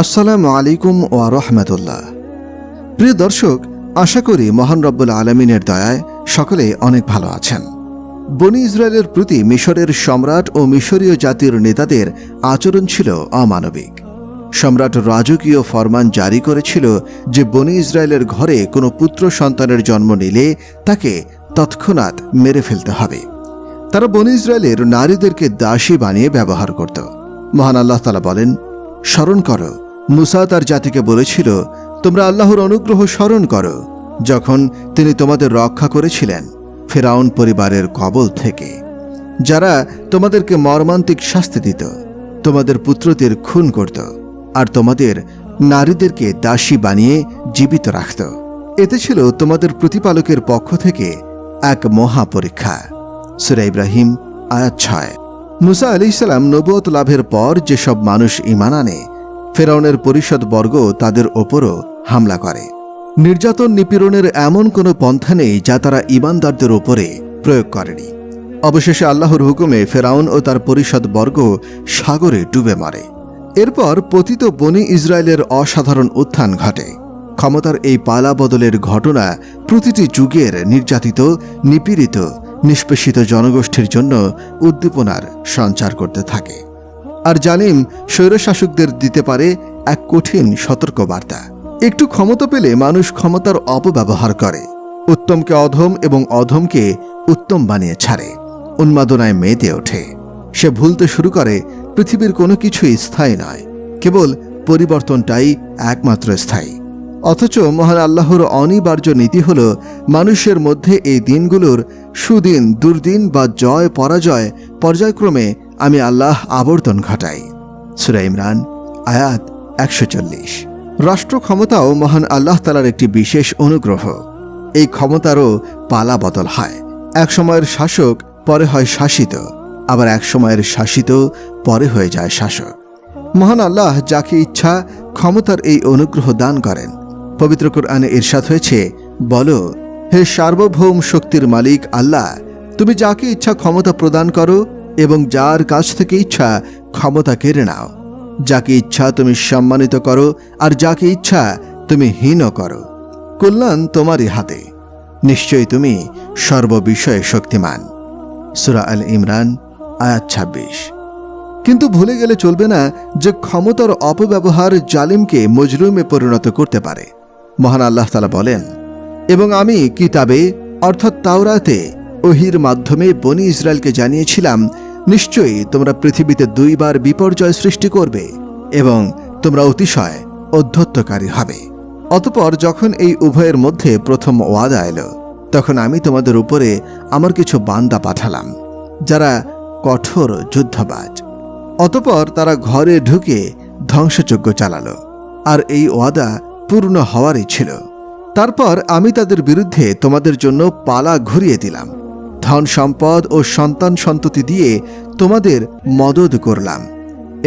আসসালামু আলাইকুম ওয়া রাহমাতুল্লাহ। প্রিয় দর্শক, আশা করি মহান রব্বুল আলামিনের দয়ায় সকলে অনেক ভালো আছেন। বনি ইসরায়েলের প্রতি মিশরের সম্রাট ও মিশরীয় জাতির নেতাদের আচরণ ছিল অমানবিক। সম্রাট রাজকীয় ফরমান জারি করেছিল যে বনি ইসরায়েলের ঘরে কোনো পুত্র সন্তানের জন্ম নিলে তাকে তৎক্ষণাৎ মেরে ফেলতে হবে। তারা বনি ইসরায়েলের নারীদেরকে দাসী বানিয়ে ব্যবহার করত। মহান আল্লাহ তাআলা বলেন, স্মরণ করো, মুসা তার জাতিকে বলেছিল, তোমরা আল্লাহর অনুগ্রহ স্মরণ করো যখন তিনি তোমাদের রক্ষা করেছিলেন ফিরআউন পরিবারের কবল থেকে, যারা তোমাদেরকে মর্মান্তিক শাস্তি দিত, তোমাদের পুত্রদের খুন করত আর তোমাদের নারীদেরকে দাসী বানিয়ে জীবিত রাখত। এতে ছিল তোমাদের প্রতিপালকের পক্ষ থেকে এক মহা পরীক্ষা। সূরা ইব্রাহিম আয়াত 6। মুসা আলাইহিস সালাম নবুয়ত লাভের পর যেসব মানুষ ঈমান আনে, ফিরআউনের পরিষদবর্গ তাদের ওপরও হামলা করে। নির্যাতন নিপীড়নের এমন কোনো পন্থা নেই যা তারা ঈমানদারদের ওপরে প্রয়োগ করেনি। অবশেষে আল্লাহর হুকুমে ফিরআউন ও তার পরিষদবর্গ সাগরে ডুবে মরে। এরপর পতিত বনি ইসরায়েলের অসাধারণ উত্থান ঘটে। ক্ষমতার এই পালা বদলের ঘটনা প্রতিটি যুগের নির্যাতিত, নিপীড়িত, নিষ্পেষিত জনগোষ্ঠীর জন্য উদ্দীপনার সঞ্চার করতে থাকে। আর জালিম স্বৈরশাসকদের দিতে পারে এক কঠিন সতর্কবার্তা। একটু ক্ষমতা পেলে মানুষ ক্ষমতার অপব্যবহার করে, উত্তমকে অধম এবং অধমকে উত্তম বানিয়ে ছাড়ে, উন্মাদনায় মেতে ওঠে। সে ভুলতে শুরু করে পৃথিবীর কোনো কিছুই স্থায়ী নয়, কেবল পরিবর্তনটাই একমাত্র স্থায়ী। অথচ মহান আল্লাহর অনিবার্য নীতি হল মানুষের মধ্যে এই দিনগুলোর সুদিন, দুর্দিন বা জয় পরাজয় পর্যায়ক্রমে আমি আল্লাহ আবর্তন ঘটাই। সূরা ইমরান আয়াত 140। রাষ্ট্র ক্ষমতাও মহান আল্লাহ তাআলার একটি বিশেষ অনুগ্রহ। এই ক্ষমতারও পালা বদল হয়। এক সময়ের শাসক পরে হয় শাসিত, আবার এক সময়ের শাসিত পরে হয়ে যায় শাসক। মহান আল্লাহ যাকে ইচ্ছা ক্ষমতার এই অনুগ্রহ দান করেন। পবিত্র কুরআনে ইরশাদ হয়েছে, বলো, হে সার্বভৌম শক্তির মালিক আল্লাহ, তুমি যাকে ইচ্ছা ক্ষমতা প্রদান করো এবং যার কাছ থেকে ইচ্ছা ক্ষমতা কেড়ে নাও। যাকে ইচ্ছা তুমি সম্মানিত করো আর যাকে ইচ্ছা তুমি হীন করো। কল্যাণ তোমারই হাতে, নিশ্চয়ই তুমি সর্ববিষয়ে শক্তিমান। সূরা আল ইমরান আয়াত 26। কিন্তু ভুলে গেলে চলবে না যে ক্ষমতার অপব্যবহার জালিমকে মজলুমে পরিণত করতে পারে। মহান আল্লাহ তাআলা বলেন, এবং আমি কিতাবে অর্থাৎ তাওরাতে ওহীর মাধ্যমে বনি ইসরায়েলকে জানিয়েছিলাম, নিশ্চয়ই তোমরা পৃথিবীতে 2 বার বিপর্যয় সৃষ্টি করবে এবং তোমরা অতিশয় অধ্যত্তকারী হবে। অতঃপর যখন এই উভয়ের মধ্যে প্রথম ওয়াদা এলো, তখন আমি তোমাদের উপরে আমার কিছু বান্দা পাঠালাম যারা কঠোর যুদ্ধবাজ। অতঃপর তারা ঘরে ঢুকে ধ্বংসযজ্ঞ চালালো, আর এই ওয়াদা পূর্ণ হওয়ারই ছিল। তারপর আমি তাদের বিরুদ্ধে তোমাদের জন্য পালা ঘুরিয়ে দিলাম, ধন সম্পদ ও সন্তান সন্ততি দিয়ে তোমাদের মদদ করলাম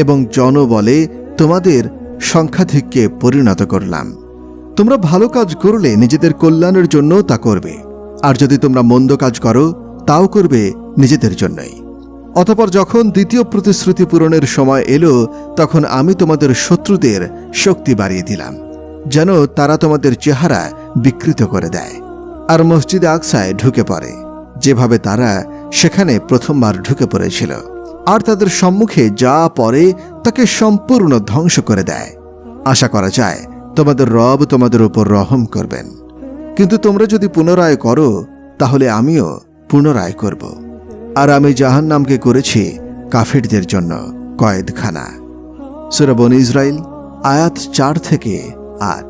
এবং জনবলে তোমাদের সংখ্যাধিক্যে পরিণত করলাম। তোমরা ভালো কাজ করলে নিজেদের কল্যাণের জন্য তা করবে, আর যদি তোমরা মন্দ কাজ করো তাও করবে নিজেদের জন্যই। অতঃপর যখন দ্বিতীয় প্রতিশ্রুতি পূরণের সময় এলো, তখন আমি তোমাদের শত্রুদের শক্তি বাড়িয়ে দিলাম, যেন তারা তোমাদের চেহারা বিকৃত করে দেয় আর মসজিদে আকসায় ঢুকে পড়ে, যেভাবে তারা সেখানে প্রথমবার ঢুকে পড়েছিল, আর তাদের সম্মুখে যা পড়ে তাকে সম্পূর্ণ ধ্বংস করে দেয়। আশা করা যায় তোমাদের রব তোমাদের উপর রহম করবেন, কিন্তু তোমরা যদি পুনরায় করো তাহলে আমিও পুনরায় করব। আর আমি জাহান্নামকে করেছি কাফিরদের জন্য কয়েদখানা। সূরা বনী ইসরাইল আয়াত 4 থেকে 8।